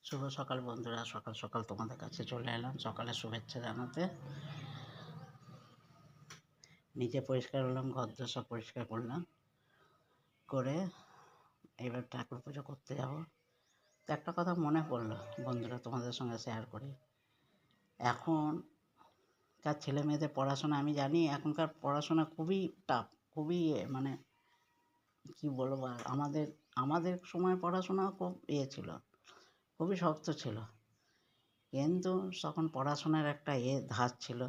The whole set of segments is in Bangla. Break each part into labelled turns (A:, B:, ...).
A: শুভ সকাল বন্ধুরা, সকাল সকাল তোমাদের কাছে চলে এলাম সকালে শুভেচ্ছা জানাতে। নিজে পরিষ্কার হলাম, ঘরদোর সব পরিষ্কার করলাম, করে এবার ঠাকুর পুজো করতে যাব। তো একটা কথা মনে পড়লো বন্ধুরা, তোমাদের সঙ্গে শেয়ার করি। এখনকার ছেলে মেয়েদের পড়াশোনা, আমি জানি এখনকার পড়াশোনা খুবই টাফ, খুবই মানে কি বলবো, আর আমাদের সময় পড়াশোনা খুব ছিল, খুবই শক্ত ছিল। কিন্তু তখন পড়াশোনার একটা ধাঁচ ছিল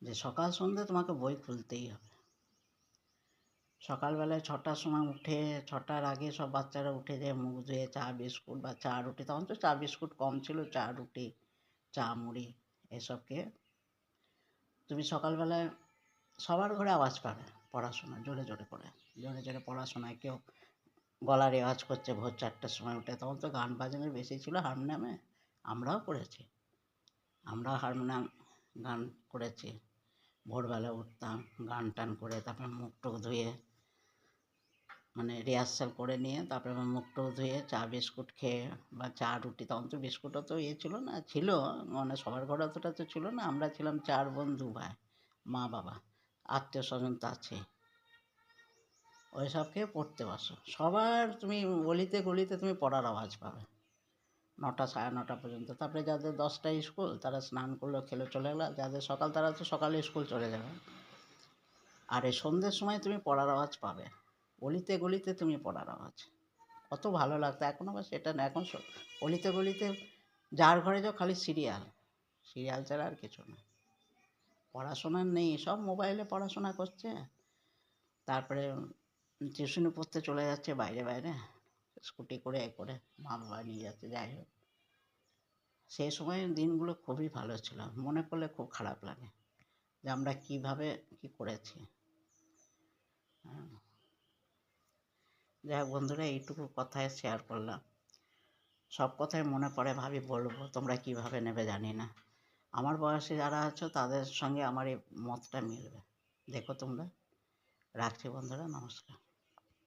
A: যে সকাল সন্ধ্যে তোমাকে বই খুলতেই হবে। সকালবেলায় 6টার সময় উঠে, 6টার আগে সব বাচ্চারা উঠে যায়, মুখ ধুয়ে চা বিস্কুট বা চা রুটি, তখন তো চা বিস্কুট কম ছিল, চা রুটি, চা মুড়ি এসবকে তুমি সকালবেলায় সবার ঘরে আওয়াজ পাবে পড়াশোনা, জোরে জোরে করে, জোরে জোরে পড়াশোনায়। কেউ গলার রেওয়াজ করছে ভোর 4টার সময় উঠে, তখন তো গান বাজনা বেশি ছিল হারমোনিয়ামে, আমরাও করেছি, আমরাও হারমোনিয়াম গান করেছি। ভোরবেলা উঠতাম, গান টান করে, তারপরে মুখ টুক ধুয়ে, মানে রিহার্সাল করে নিয়ে তারপরে মুখ টুক ধুয়ে চা বিস্কুট খেয়ে বা চা রুটি, তখন তো বিস্কুটও তো ছিল না, ছিল মানে সবার ঘরে অতটা তো ছিল না। আমরা ছিলাম 4 বোন 2 ভাই, মা বাবা, আত্মীয় স্বজন তো আছে, ওই সব খেয়ে পড়তে বসো। সবার তুমি গলিতে গলিতে তুমি পড়ার আওয়াজ পাবে 9টা 9:30 পর্যন্ত। তারপরে যাদের 10টায় স্কুল তারা স্নান করলো, খেলে চলে গেলো, যাদের সকাল তারা তো সকালে স্কুল চলে যাবে। আর এই সন্ধ্যের সময় তুমি পড়ার আওয়াজ পাবে, গলিতে গলিতে তুমি পড়ার আওয়াজ, কত ভালো লাগতো। এখন আবার সেটা না, এখন গলিতে গলিতে যার ঘরে যাও খালি সিরিয়াল, সিরিয়াল ছাড়া আর কিছু না। পড়াশোনা নেই, সব মোবাইলে পড়াশোনা করছে। তারপরে টিউশনি পড়তে চলে যাচ্ছে বাইরে বাইরে, স্কুটি করে করে মা বাবা নিয়ে যাচ্ছে। যাই হোক, সেই সময়ের দিনগুলো খুবই ভালো ছিল, মনে পড়লে খুব খারাপ লাগে যে আমরা কীভাবে কী করেছি। যাই হোক বন্ধুরা, এইটুকু কথায় শেয়ার করলাম। সব কথাই মনে পড়ে, ভাবি বলবো, তোমরা কীভাবে নেবে জানি না। আমার বয়সে যারা আছো তাদের সঙ্গে আমার এই মতটা মিলবে, দেখো তোমরা। রাখছি বন্ধুরা, নমস্কার।